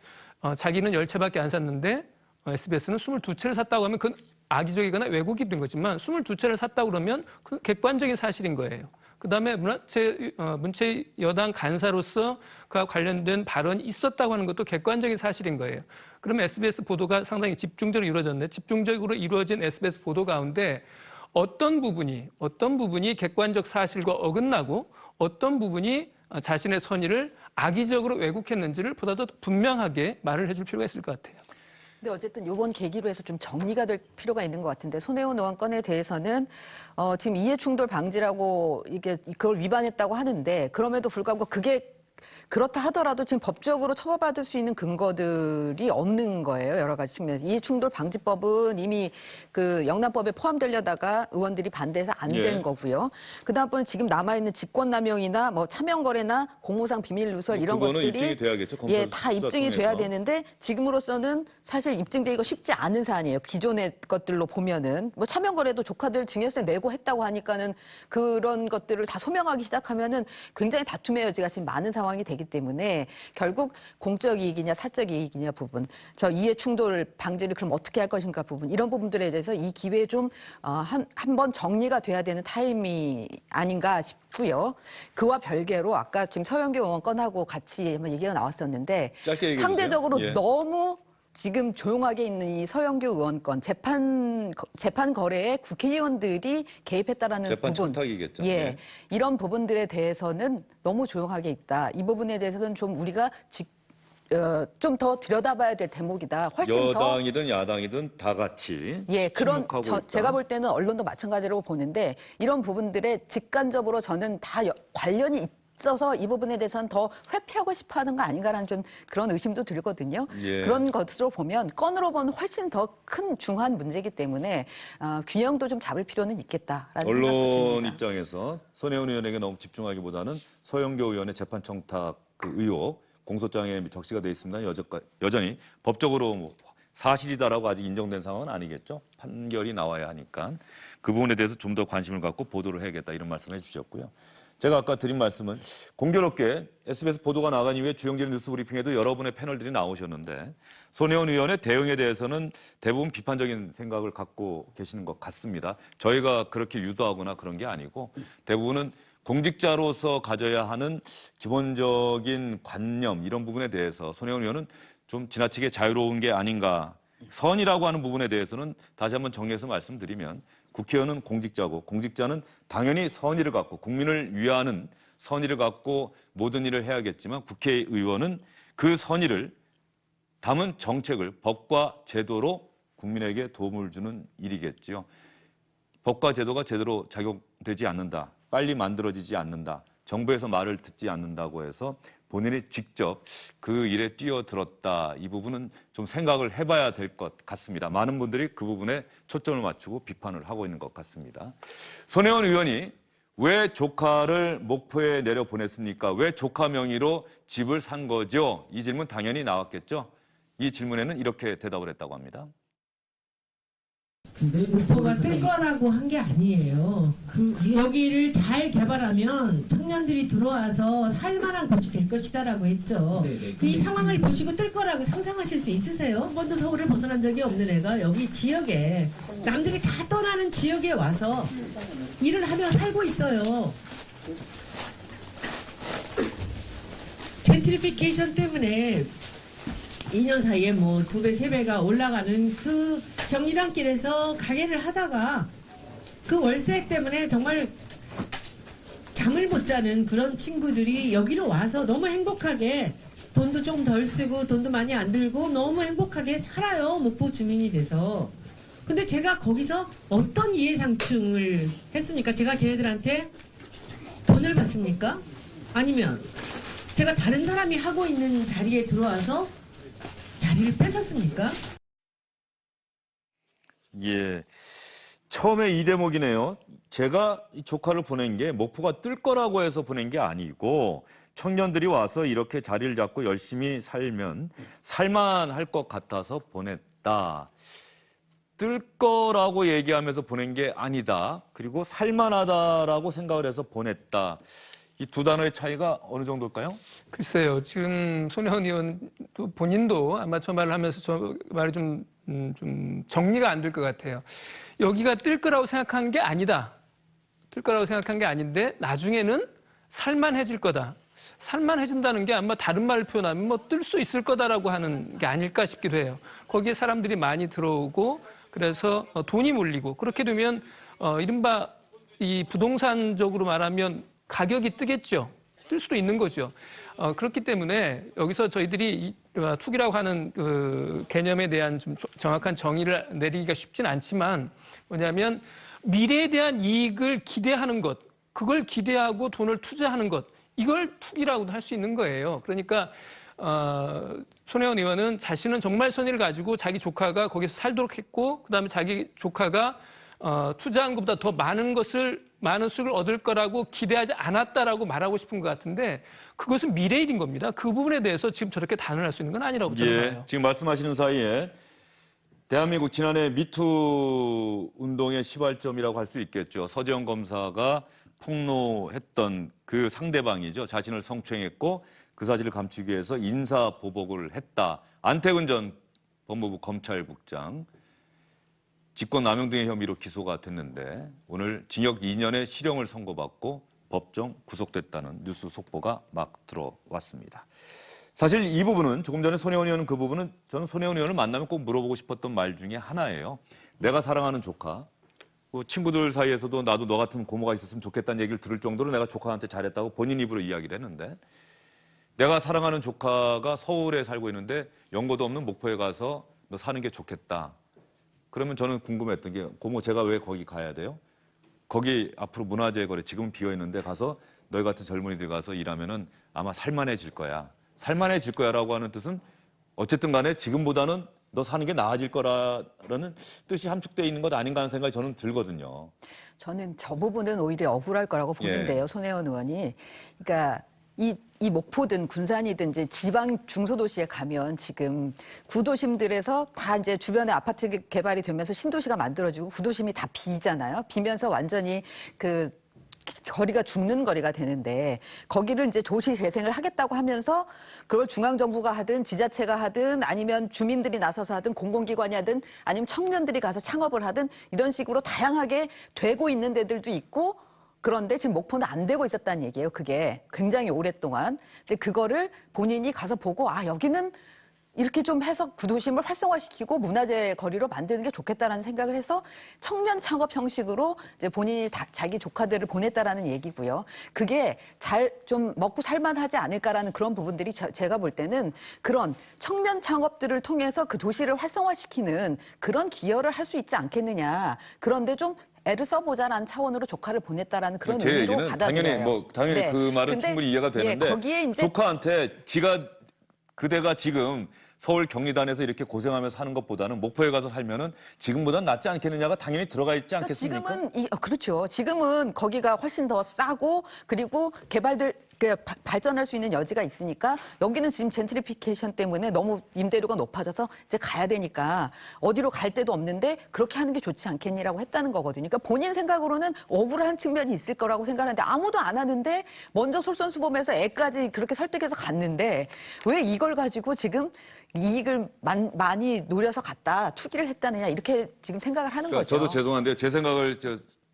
자기는 10채밖에 안 샀는데 SBS는 22채를 샀다고 하면 그건 악의적이거나 왜곡이 된 거지만 22채를 샀다고 그러면 그 객관적인 사실인 거예요. 그다음에 문체 여당 간사로서 그와 관련된 발언이 있었다고 하는 것도 객관적인 사실인 거예요. 그러면 SBS 보도가 상당히 집중적으로 이루어졌는데 집중적으로 이루어진 SBS 보도 가운데 어떤 부분이 객관적 사실과 어긋나고 어떤 부분이 자신의 선의를 악의적으로 왜곡했는지를 보다 더 분명하게 말을 해줄 필요가 있을 것 같아요. 근데 어쨌든 이번 계기로 해서 좀 정리가 될 필요가 있는 것 같은데 손혜원 의원 건에 대해서는 지금 이해충돌 방지라고 이게 그걸 위반했다고 하는데 그럼에도 불구하고 그게 그렇다 하더라도 지금 법적으로 처벌받을 수 있는 근거들이 없는 거예요. 여러 가지 측면에서. 이해충돌 방지법은 이미 그 영남법에 포함되려다가 의원들이 반대해서 안 된 거고요. 그다음번에 지금 남아있는 직권남용이나 뭐 차명거래나 공무상 비밀누설 이런 그거는 것들이 입증이 돼야겠죠. 다 입증이 돼야 되는데 지금으로서는 사실 입증되기가 쉽지 않은 사안이에요. 기존의 것들로 보면은 뭐 차명거래도 조카들 증여세 내고 했다고 하니까는 그런 것들을 다 소명하기 시작하면은 굉장히 다툼의 여지가 지금 많은 상황이 되기 때문에 결국 공적 이익이냐 사적 이익이냐 부분, 저 이해 충돌 방지를 그럼 어떻게 할 것인가 부분 이런 부분들에 대해서 이 기회에 좀 한번 정리가 돼야 되는 타임이 아닌가 싶고요. 그와 별개로 아까 지금 서영교 의원 건하고 같이 한번 얘기가 나왔었는데 짧게 얘기해 상대적으로 주세요. 예. 너무 지금 조용하게 있는 이 서영교 의원 건 재판 거래에 국회의원들이 개입했다라는 재판 부분, 청탁이겠죠. 예, 네. 이런 부분들에 대해서는 너무 조용하게 있다. 이 부분에 대해서는 좀 우리가 좀 더 들여다봐야 될 대목이다. 훨씬 더 여당이든 야당이든 다 같이 그런 침묵하고 있다. 제가 볼 때는 언론도 마찬가지라고 보는데 이런 부분들에 직간접으로 저는 다 관련이 있어서 이 부분에 대해서는 더 회피하고 싶어하는 거 아닌가라는 좀 그런 의심도 들거든요. 예. 그런 것으로 보면 건으로 보면 훨씬 더 큰 중한 문제이기 때문에 균형도 좀 잡을 필요는 있겠다라는 생각도 언론 듭니다. 입장에서 손혜원 의원에게 너무 집중하기보다는 서영교 의원의 재판 청탁 그 의혹 공소장에 적시가 되어 있습니다. 여전히 법적으로 뭐 사실이다라고 아직 인정된 상황은 아니겠죠. 판결이 나와야 하니까 그 부분에 대해서 좀 더 관심을 갖고 보도를 해야겠다 이런 말씀을 해주셨고요. 제가 아까 드린 말씀은 공교롭게 SBS 보도가 나간 이후에 주영진 뉴스 브리핑에도 여러분의 패널들이 나오셨는데 손혜원 의원의 대응에 대해서는 대부분 비판적인 생각을 갖고 계시는 것 같습니다. 저희가 그렇게 유도하거나 그런 게 아니고 대부분은 공직자로서 가져야 하는 기본적인 관념 이런 부분에 대해서 손혜원 의원은 좀 지나치게 자유로운 게 아닌가. 선이라고 하는 부분에 대해서는 다시 한번 정리해서 말씀드리면 국회의원은 공직자고 공직자는 당연히 선의를 갖고 국민을 위하는 선의를 갖고 모든 일을 해야겠지만 국회의원은 그 선의를 담은 정책을 법과 제도로 국민에게 도움을 주는 일이겠지요. 법과 제도가 제대로 작용되지 않는다. 빨리 만들어지지 않는다. 정부에서 말을 듣지 않는다고 해서 본인이 직접 그 일에 뛰어들었다. 이 부분은 좀 생각을 해봐야 될 것 같습니다. 많은 분들이 그 부분에 초점을 맞추고 비판을 하고 있는 것 같습니다. 손혜원 의원이 왜 조카를 목포에 내려보냈습니까? 왜 조카 명의로 집을 산 거죠? 이 질문 당연히 나왔겠죠? 이 질문에는 이렇게 대답을 했다고 합니다. 목포가 뜰 거라고 한 게 아니에요. 여기를 잘 개발하면 청년들이 들어와서 살만한 곳이 될 것이다라고 했죠. 이 상황을 보시고 뜰 거라고 상상하실 수 있으세요? 한 번도 서울을 벗어난 적이 없는 애가 여기 지역에 남들이 다 떠나는 지역에 와서 일을 하며 살고 있어요. 젠트리피케이션 때문에 2년 사이에 뭐 2배, 3배가 올라가는 그 경리단길에서 가게를 하다가 그 월세 때문에 정말 잠을 못 자는 그런 친구들이 여기로 와서 너무 행복하게 돈도 좀 덜 쓰고 돈도 많이 안 들고 너무 행복하게 살아요. 목포 주민이 돼서. 근데 제가 거기서 어떤 이해상충을 했습니까? 제가 걔네들한테 돈을 받습니까? 아니면 제가 다른 사람이 하고 있는 자리에 들어와서 자리를 뺏었습니까? 예. 처음에 이 대목이네요. 제가 이 조카를 보낸 게 목포가 뜰 거라고 해서 보낸 게 아니고 청년들이 와서 이렇게 자리를 잡고 열심히 살면 살만할 것 같아서 보냈다. 뜰 거라고 얘기하면서 보낸 게 아니다. 그리고 살만하다라고 생각을 해서 보냈다. 이 두 단어의 차이가 어느 정도일까요? 글쎄요. 지금 손혜원 의원 본인도 아마 저 말을 하면서 저 말이 좀 정리가 안 될 것 같아요. 여기가 뜰 거라고 생각한 게 아니다. 뜰 거라고 생각한 게 아닌데 나중에는 살만해질 거다. 살만해진다는 게 아마 다른 말을 표현하면 뭐 뜰 수 있을 거다라고 하는 게 아닐까 싶기도 해요. 거기에 사람들이 많이 들어오고 그래서 돈이 몰리고 그렇게 되면 이른바 이 부동산적으로 말하면 가격이 뜨겠죠. 뜰 수도 있는 거죠. 그렇기 때문에 여기서 저희들이 투기라고 하는 그 개념에 대한 좀 정확한 정의를 내리기가 쉽진 않지만 뭐냐면 미래에 대한 이익을 기대하는 것, 그걸 기대하고 돈을 투자하는 것, 이걸 투기라고도 할 수 있는 거예요. 그러니까 손혜원 의원은 자신은 정말 선의를 가지고 자기 조카가 거기서 살도록 했고 그다음에 자기 조카가 투자한 것보다 더 많은 수익을 얻을 거라고 기대하지 않았다라고 말하고 싶은 것 같은데 그것은 미래일인 겁니다. 그 부분에 대해서 지금 저렇게 단언할 수 있는 건 아니라고 저는 봐요. 지금 말씀하시는 사이에 대한민국 지난해 미투 운동의 시발점이라고 할 수 있겠죠. 서재원 검사가 폭로했던 그 상대방이죠. 자신을 성추행했고 그 사실을 감추기 위해서 인사보복을 했다. 안태근 전 법무부 검찰국장. 직권남용 등의 혐의로 기소가 됐는데 오늘 징역 2년의 실형을 선고받고 법정 구속됐다는 뉴스 속보가 막 들어왔습니다. 사실 이 부분은 조금 전에 손혜원 의원은 그 부분은 저는 손혜원 의원을 만나면 꼭 물어보고 싶었던 말 중에 하나예요. 내가 사랑하는 조카, 친구들 사이에서도 나도 너 같은 고모가 있었으면 좋겠다는 얘기를 들을 정도로 내가 조카한테 잘했다고 본인 입으로 이야기를 했는데 내가 사랑하는 조카가 서울에 살고 있는데 연고도 없는 목포에 가서 너 사는 게 좋겠다. 그러면 저는 궁금했던 게 고모 제가 왜 거기 가야 돼요? 거기 앞으로 문화재 거래 지금은 비어 있는데 가서 너희 같은 젊은이들 가서 일하면은 아마 살만해질 거야. 살만해질 거야라고 하는 뜻은 어쨌든 간에 지금보다는 너 사는 게 나아질 거라는 뜻이 함축되어 있는 것 아닌가 하는 생각이 저는 들거든요. 저는 저 부분은 오히려 억울할 거라고 보는데요. 손혜원 의원이. 그러니까 이 목포든 군산이든 이제 지방 중소도시에 가면 지금 구도심들에서 다 이제 주변에 아파트 개발이 되면서 신도시가 만들어지고 구도심이 다 비잖아요. 비면서 완전히 그 거리가 죽는 거리가 되는데 거기를 이제 도시 재생을 하겠다고 하면서 그걸 중앙정부가 하든 지자체가 하든 아니면 주민들이 나서서 하든 공공기관이 하든 아니면 청년들이 가서 창업을 하든 이런 식으로 다양하게 되고 있는 데들도 있고 그런데 지금 목포는 안 되고 있었다는 얘기예요. 그게 굉장히 오랫동안. 근데 그거를 본인이 가서 보고 여기는 이렇게 좀 해서 구도심을 활성화시키고 문화재 거리로 만드는 게 좋겠다라는 생각을 해서 청년 창업 형식으로 이제 본인이 자기 조카들을 보냈다라는 얘기고요. 그게 잘 좀 먹고 살만하지 않을까라는 그런 부분들이 제가 볼 때는 그런 청년 창업들을 통해서 그 도시를 활성화시키는 그런 기여를 할 수 있지 않겠느냐. 그런데 좀 애를 써보자라는 차원으로 조카를 보냈다라는 그런 제 의미로 얘기는 받아들여요. 당연히 네. 그 말은 근데 충분히 이해가 되는데 거기에 이제 조카한테 그대가 지금 서울 격리단에서 이렇게 고생하면서 사는 것보다는 목포에 가서 살면은 지금보단 낫지 않겠느냐가 당연히 들어가 있지 않겠습니까? 지금은 그렇죠. 지금은 거기가 훨씬 더 싸고 그리고 발전할 수 있는 여지가 있으니까 여기는 지금 젠트리피케이션 때문에 너무 임대료가 높아져서 이제 가야 되니까 어디로 갈 데도 없는데 그렇게 하는 게 좋지 않겠니라고 했다는 거거든요. 그러니까 본인 생각으로는 억울한 측면이 있을 거라고 생각하는데 아무도 안 하는데 먼저 솔선수범해서 애까지 그렇게 설득해서 갔는데 왜 이걸 가지고 지금 이익을 많이 노려서 갔다 투기를 했다느냐 이렇게 지금 생각을 하는 그러니까 거죠. 저도 죄송한데요. 제 생각을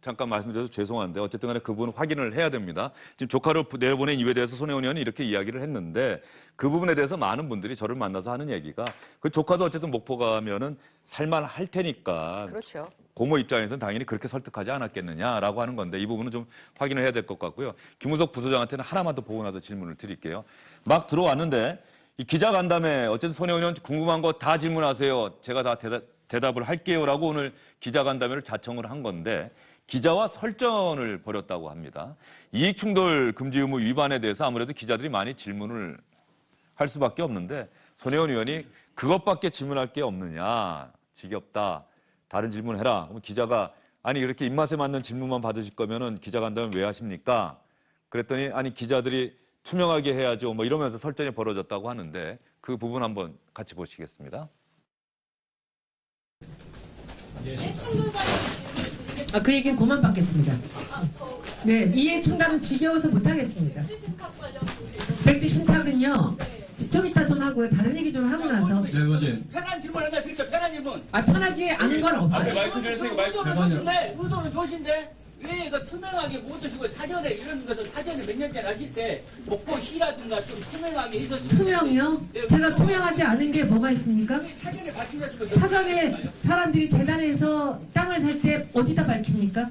잠깐 말씀드려서 죄송한데 어쨌든 간에 그 부분 확인을 해야 됩니다. 지금 조카를 내보낸 이유에 대해서 손혜원 의원이 이렇게 이야기를 했는데 그 부분에 대해서 많은 분들이 저를 만나서 하는 얘기가 그 조카도 어쨌든 목포 가면은 살만 할 테니까 그렇죠. 고모 입장에서는 당연히 그렇게 설득하지 않았겠느냐라고 하는 건데 이 부분은 좀 확인을 해야 될 것 같고요. 김우석 부소장한테는 하나만 더 보고 나서 질문을 드릴게요. 막 들어왔는데 이 기자 간담회 어쨌든 손혜원 의원 궁금한 거 다 질문하세요. 제가 다 대답을 할게요라고 오늘 기자 간담회를 자청을 한 건데 기자와 설전을 벌였다고 합니다. 이익충돌 금지 의무 위반에 대해서 아무래도 기자들이 많이 질문을 할 수밖에 없는데 손혜원 의원이 그것밖에 질문할 게 없느냐. 지겹다. 다른 질문 해라. 그럼 기자가 아니 이렇게 입맛에 맞는 질문만 받으실 거면은 기자 간담회 왜 하십니까? 그랬더니 아니 기자들이 투명하게 해야죠. 뭐 이러면서 설전이 벌어졌다고 하는데 그 부분 한번 같이 보시겠습니다. 그 얘기는 그만 받겠습니다. 네, 이해 충돌은 지겨워서 못하겠습니다. 백지 신탁은요, 좀 이따 좀 하고요. 다른 얘기 좀 하고 나서. 네, 의원님. 편한 질문 하나 드릴게요. 편한 질문. 편하지 않은 건 앞에 없어요. 마이크 들으세요. 의도는 좋으신데 왜 이거 투명하게 못 드시고 사전에 이런 것도 사전에 몇 년 전에 하실 때 목포시라든가 좀 투명하게 해줬으면 투명이요? 제가 투명하지 않은 게 뭐가 있습니까? 사전에 밝히셨으면 사전에 사람들이 재단에서 땅을 살 때 어디다 밝힙니까?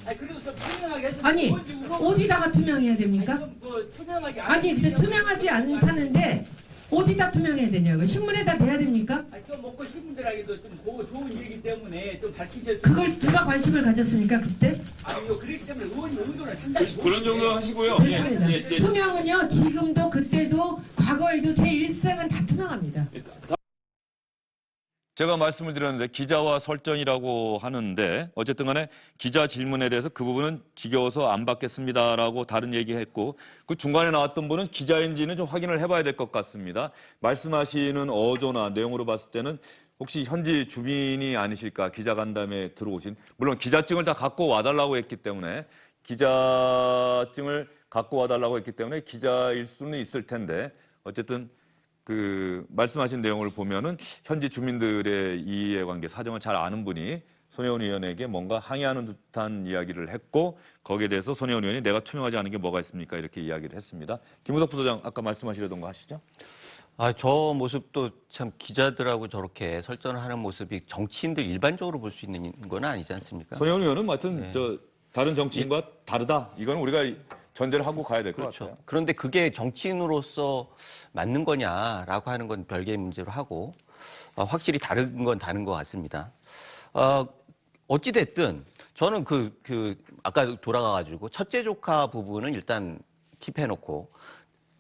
아니 그래도 좀 투명하게 해줬으면 아니, 뭔지 물어보고. 어디다가 투명해야 됩니까? 아니, 좀 투명하게 안 아니, 글쎄 투명하지 않다는데 어디다 투명해야 되냐고요? 신문에다 내야 됩니까? 아니, 좀 먹고 시민들에게도 좀 좋은 일이기 때문에 좀 밝히셨으면. 그걸 누가 관심을 가졌습니까, 그때? 아니요, 그렇기 때문에 의원님 의도는 상당히 그런 정도 하시고요. 됐습니다. 예, 예, 예. 투명은요, 지금도 그때도 과거에도 제 일생은 다 투명합니다. 제가 말씀을 드렸는데 기자와 설전이라고 하는데 어쨌든 간에 기자 질문에 대해서 그 부분은 지겨워서 안 받겠습니다라고 다른 얘기했고 그 중간에 나왔던 분은 기자인지는 좀 확인을 해봐야 될 것 같습니다. 말씀하시는 어조나 내용으로 봤을 때는 혹시 현지 주민이 아니실까 기자 간담회에 들어오신 물론 기자증을 다 갖고 와달라고 했기 때문에 기자증을 갖고 와달라고 했기 때문에 기자일 수는 있을 텐데 어쨌든 그 말씀하신 내용을 보면은 현지 주민들의 이해관계 사정을 잘 아는 분이 손혜원 의원에게 뭔가 항의하는 듯한 이야기를 했고 거기에 대해서 손혜원 의원이 내가 투명하지 않은 게 뭐가 있습니까 이렇게 이야기를 했습니다. 김우석 부소장 아까 말씀하시려던 거 하시죠? 저 모습도 참 기자들하고 저렇게 설전을 하는 모습이 정치인들 일반적으로 볼 수 있는 건 아니지 않습니까? 손혜원 의원은 하여튼 다른 정치인과 다르다. 이건 우리가 전제를 하고 가야 될 것 그렇죠. 같아요. 그런데 그게 정치인으로서 맞는 거냐라고 하는 건 별개의 문제로 하고 확실히 다른 건 다른 것 같습니다. 어찌 됐든 저는 아까 돌아가가지고 첫째 조카 부분은 일단 킵해놓고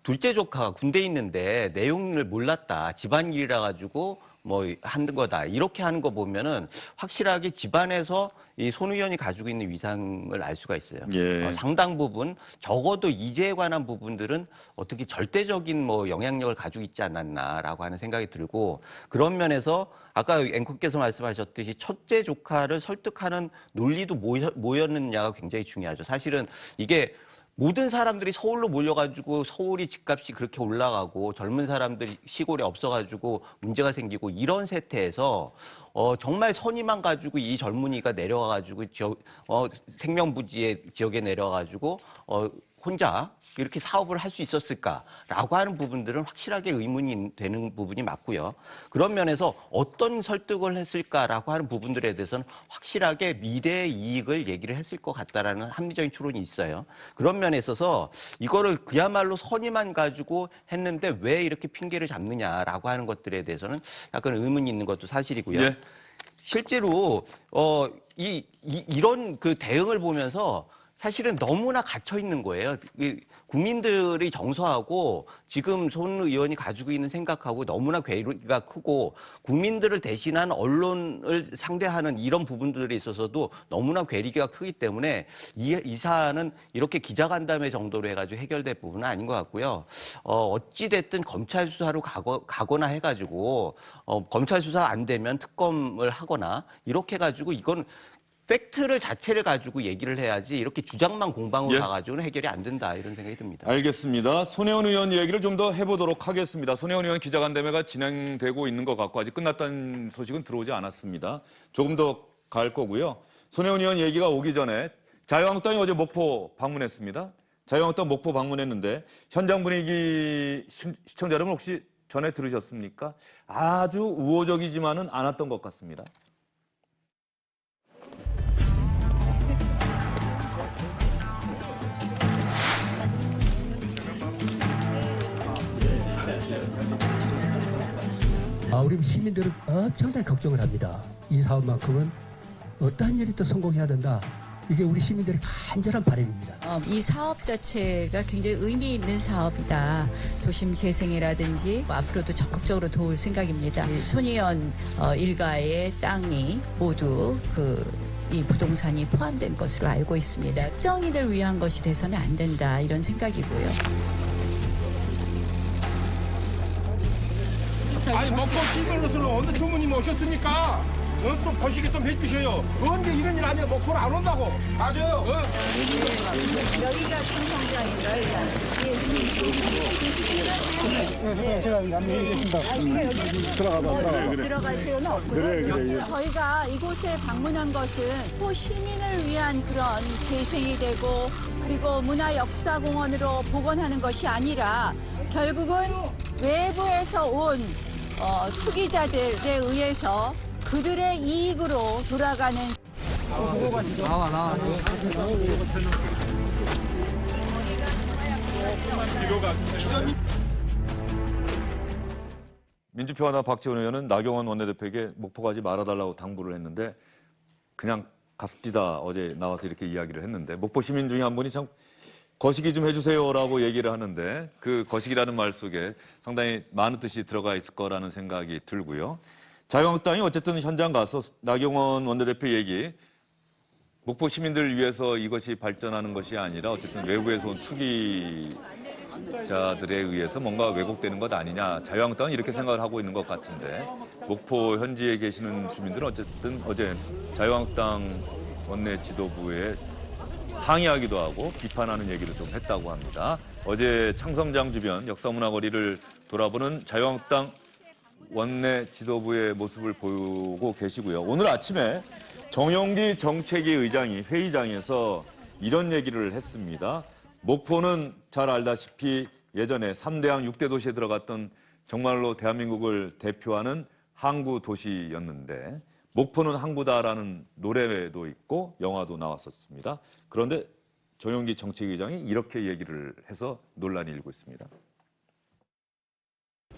둘째 조카가 군대에 있는데 내용을 몰랐다 집안일이라 가지고 뭐 한 거다 이렇게 하는 거 보면은 확실하게 집안에서 이 손 의원이 가지고 있는 위상을 알 수가 있어요. 예. 상당 부분 적어도 이제에 관한 부분들은 어떻게 절대적인 뭐 영향력을 가지고 있지 않았나라고 하는 생각이 들고 그런 면에서 아까 앵커께서 말씀하셨듯이 첫째 조카를 설득하는 논리도 뭐였느냐가 굉장히 중요하죠. 사실은 이게 모든 사람들이 서울로 몰려가지고 서울이 집값이 그렇게 올라가고 젊은 사람들이 시골에 없어가지고 문제가 생기고 이런 세태에서 정말 선의만 가지고 이 젊은이가 내려와가지고 생명부지의 지역에 내려와가지고 혼자 이렇게 사업을 할 수 있었을까라고 하는 부분들은 확실하게 의문이 되는 부분이 맞고요. 그런 면에서 어떤 설득을 했을까라고 하는 부분들에 대해서는 확실하게 미래의 이익을 얘기를 했을 것 같다라는 합리적인 추론이 있어요. 그런 면에 있어서 이거를 그야말로 선의만 가지고 했는데 왜 이렇게 핑계를 잡느냐라고 하는 것들에 대해서는 약간 의문이 있는 것도 사실이고요. 예. 실제로 이런 그 대응을 보면서 사실은 너무나 갇혀 있는 거예요. 국민들이 정서하고 지금 손 의원이 가지고 있는 생각하고 너무나 괴리가 크고 국민들을 대신한 언론을 상대하는 이런 부분들에 있어서도 너무나 괴리가 크기 때문에 이 사안은 이렇게 기자간담회 정도로 해가지고 해결될 부분은 아닌 것 같고요. 어찌됐든 검찰 수사로 가거나 해가지고 검찰 수사 안 되면 특검을 하거나 이렇게 해가지고 이건 팩트를 자체를 가지고 얘기를 해야지 이렇게 주장만 공방으로 예. 가가지고는 해결이 안 된다 이런 생각이 듭니다. 알겠습니다. 손혜원 의원 얘기를 좀 더 해보도록 하겠습니다. 손혜원 의원 기자간담회가 진행되고 있는 것 같고 아직 끝났다는 소식은 들어오지 않았습니다. 조금 더 갈 거고요. 손혜원 의원 얘기가 오기 전에 자유한국당이 어제 목포 방문했습니다. 자유한국당 목포 방문했는데 현장 분위기 시청자 여러분 혹시 전에 들으셨습니까? 아주 우호적이지만은 않았던 것 같습니다. 우리 시민들은 엄청나게 걱정을 합니다. 이 사업만큼은 어떠한 일이 또 성공해야 된다. 이게 우리 시민들의 간절한 바람입니다. 이 사업 자체가 굉장히 의미 있는 사업이다. 도심 재생이라든지 앞으로도 적극적으로 도울 생각입니다. 손 의원 일가의 땅이 모두 이 부동산이 포함된 것으로 알고 있습니다. 특정인을 위한 것이 돼서는 안 된다 이런 생각이고요. 아니 먹고 시민으로서는 어느 주무님 오셨습니까? 좀 거시기 좀 해주셔요. 언제 이런 일 아니야 먹고를 안 온다고. 맞아요. 여기가 청성장인가요? 제가 안내해드리겠습니다. 들어갈 필요는 없고요. 저희가 이곳에 방문한 것은 또 시민을 위한 그런 재생이 되고 그리고 문화역사공원으로 복원하는 것이 아니라 결국은 외부에서 온 투기자들에 의해서 그들의 이익으로 돌아가는 나와. 민주평화당 박지원 의원은 나경원 원내대표에게 목포 가지 말아달라고 당부를 했는데 그냥 가습지다 어제 나와서 이렇게 이야기를 했는데 목포 시민 중에 한 분이 참 거시기 좀 해주세요라고 얘기를 하는데 그 거시기라는 말 속에 상당히 많은 뜻이 들어가 있을 거라는 생각이 들고요. 자유한국당이 어쨌든 현장 가서 나경원 원내대표 얘기 목포 시민들을 위해서 이것이 발전하는 것이 아니라 어쨌든 외부에서 온 투기자들에 의해서 뭔가 왜곡되는 것 아니냐. 자유한국당은 이렇게 생각을 하고 있는 것 같은데 목포 현지에 계시는 주민들은 어쨌든 어제 자유한국당 원내 지도부에 항의하기도 하고 비판하는 얘기도 좀 했다고 합니다. 어제 창성장 주변 역사문화거리를 돌아보는 자유한국당 원내 지도부의 모습을 보고 계시고요. 오늘 아침에 정용기 정책위 의장이 회의장에서 이런 얘기를 했습니다. 목포는 잘 알다시피 예전에 3대항 6대 도시에 들어갔던 정말로 대한민국을 대표하는 항구 도시였는데 목포는 항구다라는 노래도 있고 영화도 나왔었습니다. 그런데 정용기 정책위 의장이 이렇게 얘기를 해서 논란이 일고 있습니다.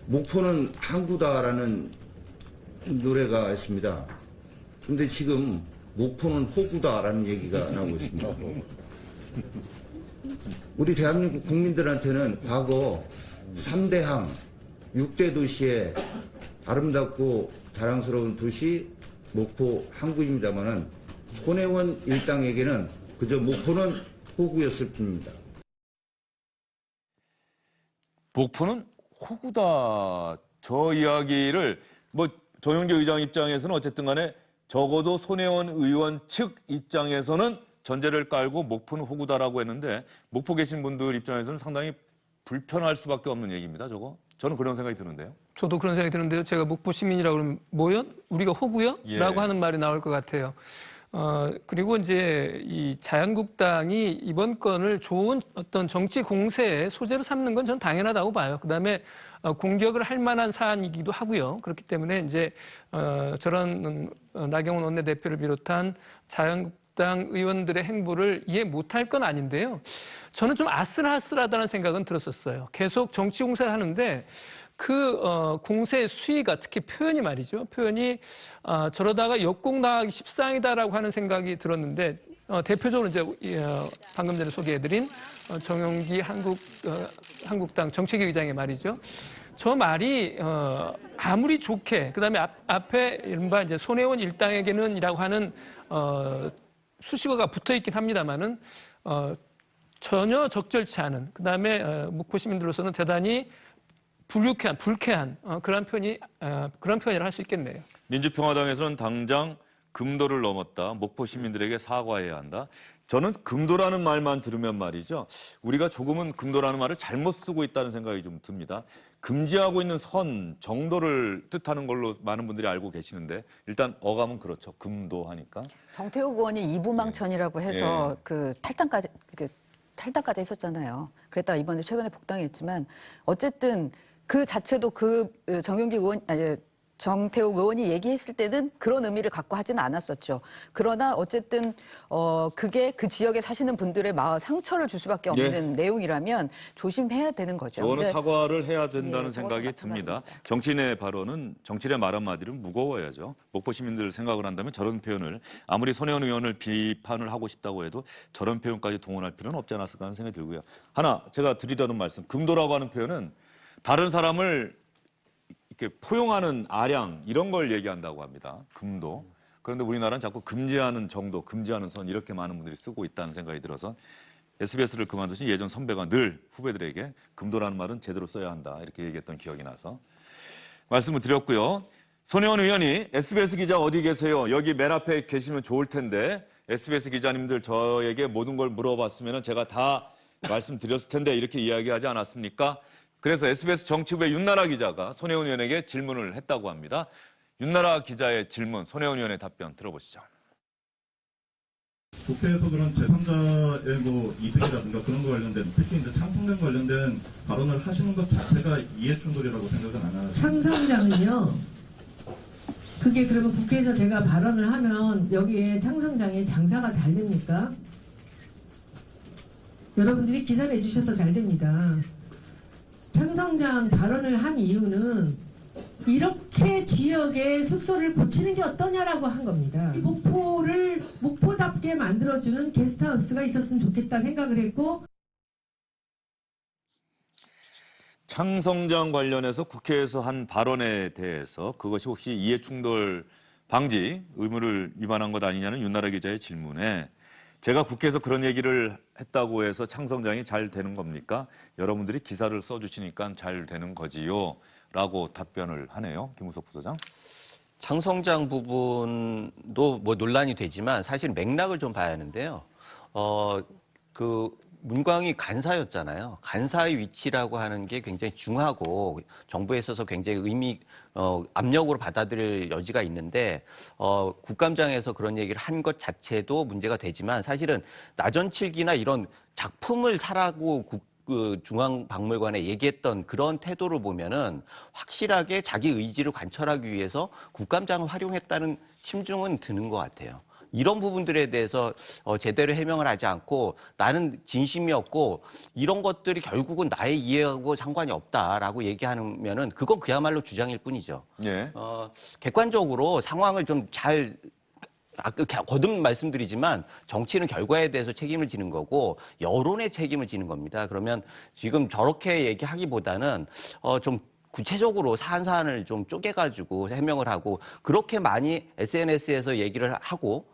목포는 항구다라는 노래가 있습니다. 근데 지금 목포는 호구다라는 얘기가 나오고 있습니다. 우리 대한민국 국민들한테는 과거 3대항 6대 도시의 아름답고 자랑스러운 도시 목포 항구입니다만은 손혜원 일당에게는 그저 목포는 호구였을 뿐입니다. 목포는 호구다. 저 이야기를 정용기 의장 입장에서는 어쨌든 간에 적어도 손혜원 의원 측 입장에서는 전제를 깔고 목포는 호구다라고 했는데 목포 계신 분들 입장에서는 상당히 불편할 수밖에 없는 얘기입니다. 저는 그런 생각이 드는데요. 저도 그런 생각이 드는데요. 제가 목포 시민이라고 그러면 뭐요? 우리가 호구요? 예. 라고 하는 말이 나올 것 같아요. 그리고 이제 이 자유한국당이 이번 건을 좋은 어떤 정치 공세의 소재로 삼는 건 전 당연하다고 봐요. 그다음에 공격을 할 만한 사안이기도 하고요. 그렇기 때문에 이제 저런 나경원 원내대표를 비롯한 자유한국당 의원들의 행보를 이해 못할 건 아닌데요. 저는 좀 아슬아슬하다는 생각은 들었었어요. 계속 정치 공세를 하는데 그 공세의 수위가 특히 표현이 말이죠. 표현이 저러다가 역공 나가기 십상이다라고 하는 생각이 들었는데 대표적으로 이제 방금 전에 소개해드린 정용기 한국당 정책위 의장의 말이죠. 저 말이 아무리 좋게 그다음에 앞에 이른바 이제 손혜원 일당에게는이라고 하는 수식어가 붙어 있긴 합니다만은 전혀 적절치 않은 그다음에 목포 시민들로서는 대단히 불쾌한 그런 표현이라 할 수 있겠네요. 민주평화당에서는 당장 금도를 넘었다. 목포 시민들에게 사과해야 한다. 저는 금도라는 말만 들으면 말이죠. 우리가 조금은 금도라는 말을 잘못 쓰고 있다는 생각이 좀 듭니다. 금지하고 있는 선 정도를 뜻하는 걸로 많은 분들이 알고 계시는데 일단 어감은 그렇죠. 금도 하니까. 정태욱 의원이 이부망천이라고 해서 그 탈당까지 했었잖아요. 그랬다가 이번에 최근에 복당했지만 어쨌든 그 자체도 정태욱 의원이 얘기했을 때는 그런 의미를 갖고 하지는 않았었죠. 그러나 어쨌든 그게 그 지역에 사시는 분들의 마음 상처를 줄 수밖에 없는 내용이라면 조심해야 되는 거죠. 저는 사과를 해야 된다는 생각이 마찬가지입니다. 듭니다. 정치인의 발언은 정치인의 말 한마디는 무거워야죠. 목포 시민들 생각을 한다면 저런 표현을 아무리 손혜원 의원을 비판을 하고 싶다고 해도 저런 표현까지 동원할 필요는 없지 않았을까 하는 생각이 들고요. 하나 제가 드리려는 말씀, 금도라고 하는 표현은 다른 사람을 이렇게 포용하는 아량 이런 걸 얘기한다고 합니다. 금도. 그런데 우리나라는 자꾸 금지하는 정도, 금지하는 선 이렇게 많은 분들이 쓰고 있다는 생각이 들어서 SBS를 그만두신 예전 선배가 늘 후배들에게 금도라는 말은 제대로 써야 한다 이렇게 얘기했던 기억이 나서 말씀을 드렸고요. 손혜원 의원이 SBS 기자 어디 계세요? 여기 맨 앞에 계시면 좋을 텐데 SBS 기자님들 저에게 모든 걸 물어봤으면 제가 다 말씀드렸을 텐데 이렇게 이야기하지 않았습니까? 그래서 SBS 정치부의 윤나라 기자가 손혜원 의원에게 질문을 했다고 합니다. 윤나라 기자의 질문, 손혜원 의원의 답변 들어보시죠. 국회에서 그런 제3자의 뭐 이득이라든가 그런 거 관련된 특히 이제 창성장 관련된 발언을 하시는 것 자체가 이해충돌이라고 생각은 안 하세요? 창성장은요. 그게 그러면 국회에서 제가 발언을 하면 여기에 창성장에 장사가 잘 됩니까? 여러분들이 기사 내주셔서 잘 됩니다. 창성장 발언을 한 이유는 이렇게 지역의 숙소를 고치는 게 어떠냐라고 한 겁니다. 목포를 목포답게 만들어주는 게스트하우스가 있었으면 좋겠다 생각을 했고 창성장 관련해서 국회에서 한 발언에 대해서 그것이 혹시 이해충돌 방지 의무를 위반한 것 아니냐는 윤나라 기자의 질문에 제가 국회에서 그런 얘기를 했다고 해서 창성장이 잘 되는 겁니까? 여러분들이 기사를 써주시니까 잘 되는 거지요. 라고 답변을 하네요. 김우석 부소장. 창성장 부분도 뭐 논란이 되지만 사실 맥락을 좀 봐야 하는데요. 문광이 간사였잖아요. 간사의 위치라고 하는 게 굉장히 중하고 정부에 있어서 굉장히 압력으로 받아들일 여지가 있는데 국감장에서 그런 얘기를 한 것 자체도 문제가 되지만 사실은 나전칠기나 이런 작품을 사라고 중앙박물관에 얘기했던 그런 태도를 보면은 확실하게 자기 의지를 관철하기 위해서 국감장을 활용했다는 심증은 드는 것 같아요. 이런 부분들에 대해서 제대로 해명을 하지 않고 나는 진심이었고 이런 것들이 결국은 나의 이해하고 상관이 없다라고 얘기하면은 그건 그야말로 주장일 뿐이죠. 예. 객관적으로 상황을 좀 잘 거듭 말씀드리지만 정치는 결과에 대해서 책임을 지는 거고 여론의 책임을 지는 겁니다. 그러면 지금 저렇게 얘기하기보다는 좀 구체적으로 사안을 좀 쪼개가지고 해명을 하고 그렇게 많이 SNS에서 얘기를 하고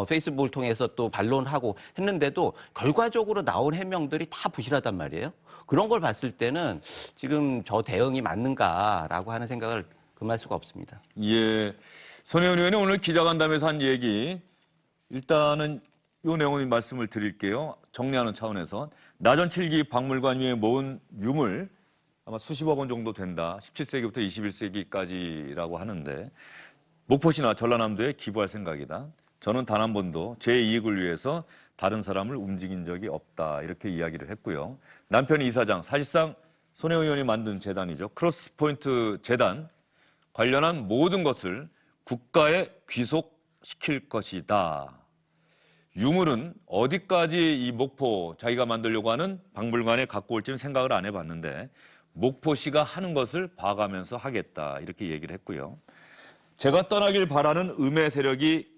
페이스북을 통해서 또 반론하고 했는데도 결과적으로 나온 해명들이 다 부실하단 말이에요. 그런 걸 봤을 때는 지금 저 대응이 맞는가라고 하는 생각을 금할 수가 없습니다. 예. 손혜원 의원이 오늘 기자간담회에서 한 얘기 일단은 이 내용을 말씀을 드릴게요. 정리하는 차원에서 나전 7기 박물관 위에 모은 유물 아마 수십억 원 정도 된다. 17세기부터 21세기까지라고 하는데 목포시나 전라남도에 기부할 생각이다. 저는 단 한 번도 제 이익을 위해서 다른 사람을 움직인 적이 없다. 이렇게 이야기를 했고요. 남편이 이사장, 사실상 손혜원 의원이 만든 재단이죠. 크로스포인트 재단 관련한 모든 것을 국가에 귀속시킬 것이다. 유물은 어디까지 이 목포 자기가 만들려고 하는 박물관에 갖고 올지는 생각을 안 해봤는데 목포시가 하는 것을 봐가면서 하겠다. 이렇게 얘기를 했고요. 제가 떠나길 바라는 음해 세력이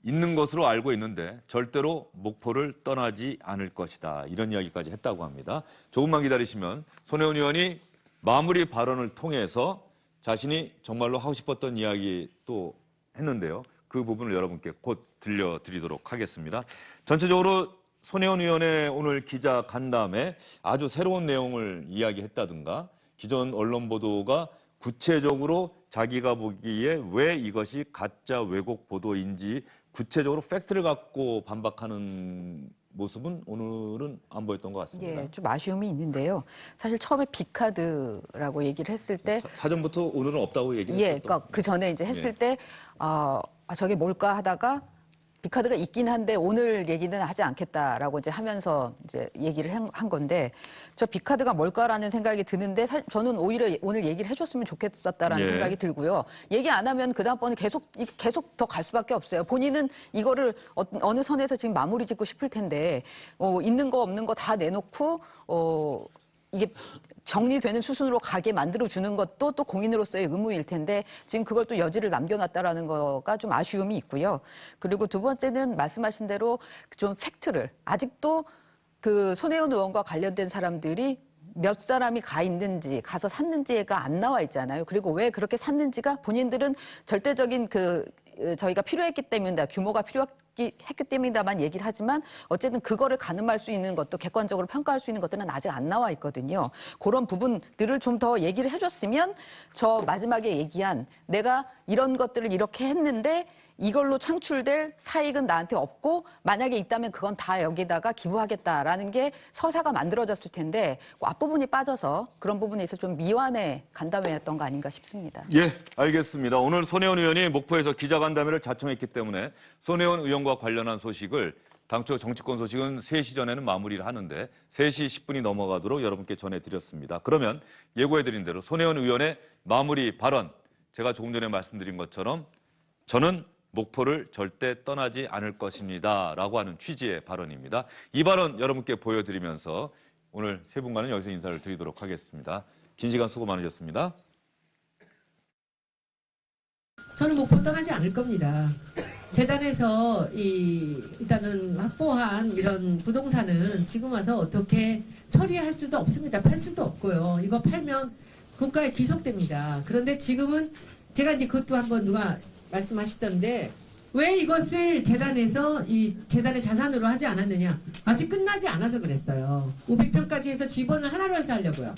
있는 것으로 알고 있는데 절대로 목포를 떠나지 않을 것이다. 이런 이야기까지 했다고 합니다. 조금만 기다리시면 손혜원 의원이 마무리 발언을 통해서 자신이 정말로 하고 싶었던 이야기 또 했는데요. 그 부분을 여러분께 곧 들려드리도록 하겠습니다. 전체적으로 손혜원 의원의 오늘 기자 간담회 아주 새로운 내용을 이야기했다든가 기존 언론 보도가 구체적으로 자기가 보기에 왜 이것이 가짜 왜곡 보도인지 구체적으로 팩트를 갖고 반박하는 모습은 오늘은 안 보였던 것 같습니다. 예, 좀 아쉬움이 있는데요. 사실 처음에 빅카드라고 얘기를 했을 때 사전부터 오늘은 없다고 얘기했죠. 예, 그러니까 그 전에 이제 했을 때 저게 뭘까 하다가 빅카드가 있긴 한데 오늘 얘기는 하지 않겠다라고 이제 하면서 이제 얘기를 한 건데 저 빅카드가 뭘까라는 생각이 드는데 저는 오히려 오늘 얘기를 해줬으면 좋겠었다라는 예. 생각이 들고요. 얘기 안 하면 그 다음번에 계속 더 갈 수밖에 없어요. 본인은 이거를 어느 선에서 지금 마무리 짓고 싶을 텐데 있는 거 없는 거 다 내놓고 이게 정리되는 수순으로 가게 만들어주는 것도 또 공인으로서의 의무일 텐데 지금 그걸 또 여지를 남겨놨다라는 거가 좀 아쉬움이 있고요. 그리고 두 번째는 말씀하신 대로 좀 팩트를 아직도 그 손혜원 의원과 관련된 사람들이 몇 사람이 가서 샀는지가 안 나와 있잖아요. 그리고 왜 그렇게 샀는지가 본인들은 절대적인 저희가 필요했기 때문이다. 규모가 필요했기 때문이다만 얘기를 하지만 어쨌든 그거를 가늠할 수 있는 것도 객관적으로 평가할 수 있는 것들은 아직 안 나와 있거든요. 그런 부분들을 좀 더 얘기를 해줬으면 저 마지막에 얘기한 내가 이런 것들을 이렇게 했는데 이걸로 창출될 사익은 나한테 없고 만약에 있다면 그건 다 여기다가 기부하겠다라는 게 서사가 만들어졌을 텐데 그 앞부분이 빠져서 그런 부분에 있어서 좀 미완의 간담회였던 거 아닌가 싶습니다. 예, 알겠습니다. 오늘 손혜원 의원이 목포에서 기자간담회를 자청했기 때문에 손혜원 의원과 관련한 소식을 당초 정치권 소식은 3시 전에는 마무리를 하는데 3시 10분이 넘어가도록 여러분께 전해드렸습니다. 그러면 예고해드린 대로 손혜원 의원의 마무리 발언 제가 조금 전에 말씀드린 것처럼 저는 목포를 절대 떠나지 않을 것입니다. 라고 하는 취지의 발언입니다. 이 발언 여러분께 보여드리면서 오늘 세 분과는 여기서 인사를 드리도록 하겠습니다. 긴 시간 수고 많으셨습니다. 저는 목포 떠나지 않을 겁니다. 재단에서 일단은 확보한 이런 부동산은 지금 와서 어떻게 처리할 수도 없습니다. 팔 수도 없고요. 이거 팔면 국가에 귀속됩니다. 그런데 지금은 제가 이제 그것도 한번 누가 말씀하시던데 왜 이것을 재단에서 이 재단의 자산으로 하지 않았느냐. 아직 끝나지 않아서 그랬어요. 500평까지 해서 집원을 하나로 해서 하려고요.